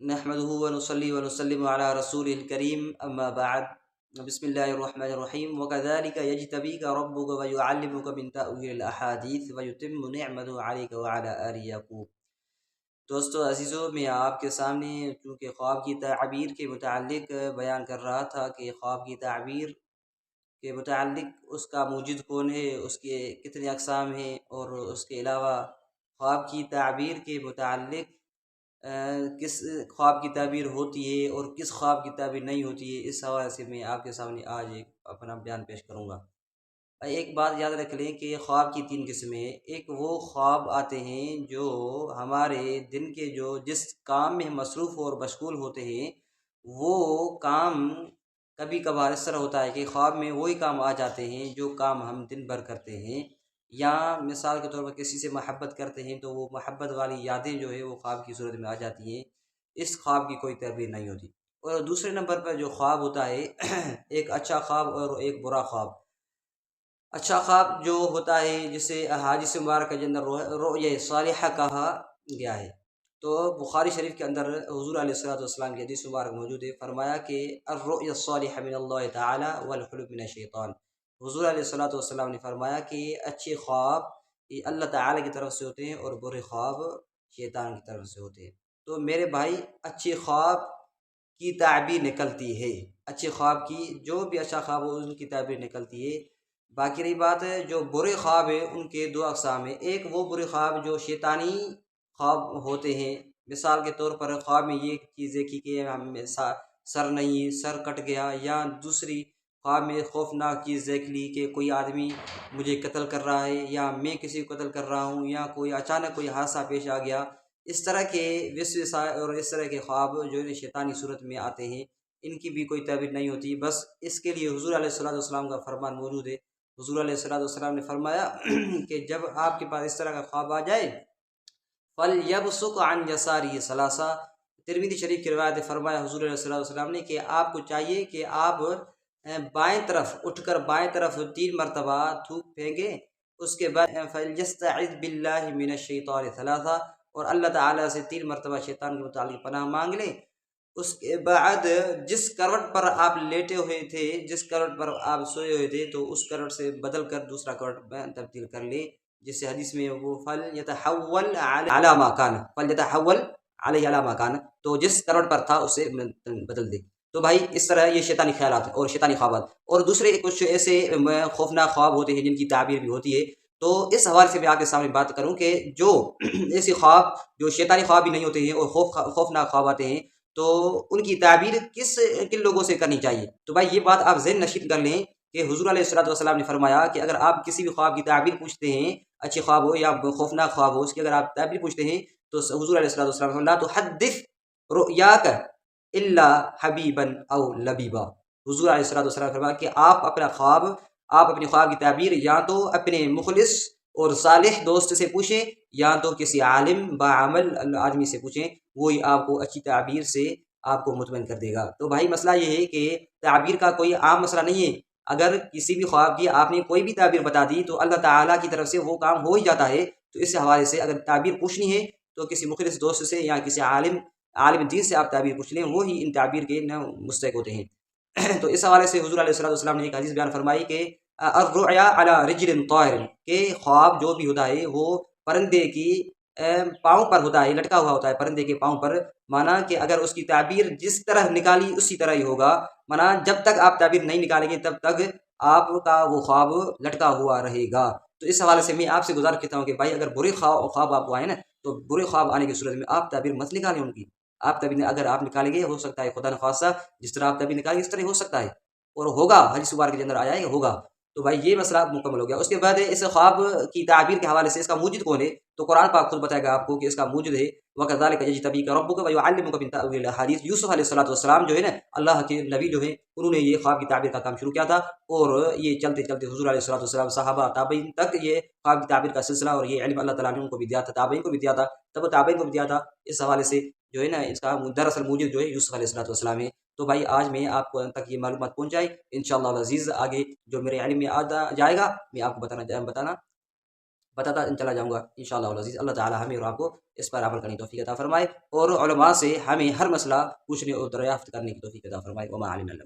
نحمده ونصلي ونسلم على رسوله الكريم اما بعد بسم الله الرحمن الرحیم وكذلك يجتبيك ربك ويعلمك من تأويل الاحاديث ويتم نعمته عليك وعلى آل يعقوب۔ دوستو عزیزو، میں آپ کے سامنے چونکہ خواب کی تعبیر کے متعلق بیان کر رہا تھا کہ خواب کی تعبیر کے متعلق اس کا موجد کون ہے، اس کے کتنے اقسام ہیں، اور اس کے علاوہ خواب کی تعبیر کے متعلق کس خواب کی تعبیر ہوتی ہے اور کس خواب کی تعبیر نہیں ہوتی ہے، اس حوالے سے میں آپ کے سامنے آج ایک اپنا بیان پیش کروں گا۔ ایک بات یاد رکھ لیں کہ خواب کی تین قسمیں ہیں۔ ایک وہ خواب آتے ہیں جو ہمارے دن کے جس کام میں ہم مصروف اور مشغول ہوتے ہیں، وہ کام کبھی کبھار اس طرح ہوتا ہے کہ خواب میں وہی کام آ جاتے ہیں جو کام ہم دن بھر کرتے ہیں، یا مثال کے طور پر کسی سے محبت کرتے ہیں تو وہ محبت والی یادیں جو ہے وہ خواب کی صورت میں آ جاتی ہیں۔ اس خواب کی کوئی تعبیر نہیں ہوتی۔ اور دوسرے نمبر پر جو خواب ہوتا ہے ایک اچھا خواب اور ایک برا خواب۔ اچھا خواب جو ہوتا ہے جسے احادیث مبارکہ کے اندر رؤیا صالحہ کہا گیا ہے، تو بخاری شریف کے اندر حضور علیہ الصلوۃ والسلام کی حدیث مبارک موجود ہے، فرمایا کہ الرؤیا الصالحہ من اللہ تعالی والحلم من الشیطان۔ حضور علیہ الصلوۃ والسلام نے فرمایا کہ اچھے خواب یہ اللہ تعالی کی طرف سے ہوتے ہیں اور برے خواب شیطان کی طرف سے ہوتے ہیں۔ تو میرے بھائی، اچھے خواب کی تعبیر نکلتی ہے، اچھے خواب کی جو بھی اچھا خواب ہو ان کی تعبیر نکلتی ہے۔ باقی رہی بات ہے جو برے خواب ہیں، ان کے دو اقسام ہیں۔ ایک وہ برے خواب جو شیطانی خواب ہوتے ہیں، مثال کے طور پر خواب میں یہ چیز دیکھی کہ ہمیں سر نہیں، سر کٹ گیا، یا دوسری خواب میں خوفناک چیز دیکھ لی کہ کوئی آدمی مجھے قتل کر رہا ہے، یا میں کسی کو قتل کر رہا ہوں، یا کوئی اچانک کوئی حادثہ پیش آ گیا۔ اس طرح کے وسوسہ اور اس طرح کے خواب جو ہے شیطانی صورت میں آتے ہیں، ان کی بھی کوئی تعبیر نہیں ہوتی۔ بس اس کے لیے حضور علیہ الصلوۃ والسلام کا فرمان موجود ہے۔ حضور علیہ الصلوۃ والسلام نے فرمایا کہ جب آپ کے پاس اس طرح کا خواب آ جائے فَلْيَبْصُقْ عَنْ يَسَارِهِ ثَلَاثًا۔ ترمذی شریف کی روایت ہے، فرمایا حضور علیہ الصلوۃ والسلام نے کہ آپ کو چاہیے کہ آپ بائیں طرف اٹھ کر بائیں طرف 3 مرتبہ تھوک پھینکیں، اس کے بعد فَلْيَسْتَعِذْ بِاللَّهِ مِنَ الشَّيْطَانِ ثَلَاثًا، اور اللہ تعالیٰ سے 3 مرتبہ شیطان کے متعلق پناہ مانگ لیں۔ اس کے بعد جس کروٹ پر آپ لیٹے ہوئے تھے، جس کروٹ پر آپ سوئے ہوئے تھے، تو اس کروٹ سے بدل کر دوسرا کروٹ میں تبدیل کر لیں، جس سے حدیث میں وہ فَلْيَتَحَوَّلْ عَلَىٰ مَا كَانَ فَلْيَتَحَوَّلْ عَلَيْهِ عَلَىٰ مَا كَانَ، تو جس کروٹ پر تھا اسے بدل دے۔ تو بھائی اس طرح یہ شیطانی خیالات اور شیطانی خوابات، اور دوسرے کچھ ایسے خوفناک خواب ہوتے ہیں جن کی تعبیر بھی ہوتی ہے۔ تو اس حوالے سے میں آپ کے سامنے بات کروں کہ جو ایسے خواب جو شیطانی خواب بھی نہیں ہوتے ہیں اور خوفناک خواب آتے ہیں، تو ان کی تعبیر کن لوگوں سے کرنی چاہیے۔ تو بھائی یہ بات آپ ذہن نشین کر لیں کہ حضور علیہ الصلوۃ والسلام نے فرمایا کہ اگر آپ کسی بھی خواب کی تعبیر پوچھتے ہیں، اچھے خواب ہو یا خوفناک خواب ہو، اس کی اگر آپ تعبیر پوچھتے ہیں تو حضور علیہ الصلوۃ والسلام نے لا تحدث رؤیاک الا حبیبا او لبیبا۔ حضور علیہ الصلوۃ والسلام نے فرمایا کہ آپ اپنے خواب کی تعبیر یا تو اپنے مخلص اور صالح دوست سے پوچھیں، یا تو کسی عالم باعمل آدمی سے پوچھیں، وہی آپ کو اچھی تعبیر سے آپ کو مطمئن کر دے گا۔ تو بھائی مسئلہ یہ ہے کہ تعبیر کا کوئی عام مسئلہ نہیں ہے۔ اگر کسی بھی خواب کی آپ نے کوئی بھی تعبیر بتا دی تو اللہ تعالیٰ کی طرف سے وہ کام ہو ہی جاتا ہے۔ تو اس حوالے سے اگر تعبیر پوچھنی ہے تو کسی مخلص دوست سے یا کسی عالم دین سے آپ تعبیر پوچھ لیں، وہی ان تعبیر کے مستحق ہوتے ہیں۔ تو اس حوالے سے حضور علیہ الصلوۃ والسلام نے ایک حدیث بیان فرمائی کہ الرؤیا علی رجل طائر، کہ خواب جو بھی ہوتا ہے وہ پرندے کی پاؤں پر ہوتا ہے، لٹکا ہوا ہوتا ہے پرندے کے پاؤں پر، مانا کہ اگر اس کی تعبیر جس طرح نکالی اسی طرح ہی ہوگا، مانا جب تک آپ تعبیر نہیں نکالیں گے تب تک آپ کا وہ خواب لٹکا ہوا رہے گا۔ تو اس حوالے سے میں آپ سے گزارش کرتا ہوں کہ بھائی اگر برے خواب آپ کو آئے نا، تو برے خواب آنے کی صورت میں آپ تعبیر مت نکالیں ان کی۔ آپ تعبیر اگر آپ نکالیں گے، ہو سکتا ہے خدا نخواستہ جس طرح آپ تعبیر نکالیں گے اس طرح ہو سکتا ہے، اور ہوگا، حدیث مبارکہ کے اندر آیا ہے ہوگا۔ تو بھائی یہ مسئلہ مکمل ہو گیا۔ اس کے بعد اس خواب کی تعبیر کے حوالے سے اس کا موجد کون ہے، تو قرآن پاک خود بتائے گا آپ کو کہ اس کا موجد ہے وَكَذَلِكَ يَجْتَبِيكَ رَبُّكَ وَيُعَلِّمُكَ مِن تَأْوِيلِ الْأَحَادِيثِ۔ یوسف علیہ الصلوۃ والسلام جو ہے نا، اللہ کے نبی جو ہیں، انہوں نے یہ خواب کی تعبیر کا کام شروع کیا تھا، اور یہ چلتے چلتے حضور علیہ الصلوۃ والسلام، صحابہ، تابعین تک یہ خواب کی تعبیر کا سلسلہ اور یہ علم اللہ تعالیٰ نے ان کو بھی دیا تھا، تابعین کو بھی دیا تھا، تب تابعین کو بھی دیا تھا۔ اس حوالے سے جو ہے نا اس کا دراصل موجد جو ہے یوسف علیہ الصلوۃ والسلام ہے۔ تو بھائی آج میں آپ کو تک یہ معلومات پہنچائی، انشاءاللہ العزیز آگے جو میرے علم میں جائے گا میں آپ کو بتانا بتاتا چلا جاؤں گا انشاءاللہ العزیز۔ اللہ تعالی ہمیں اور آپ کو اس پر عمل کرنے کی توفیق عطا فرمائے، اور علماء سے ہمیں ہر مسئلہ پوچھنے اور دریافت کرنے کی توفیق عطا فرمائے۔ وما علمنا الا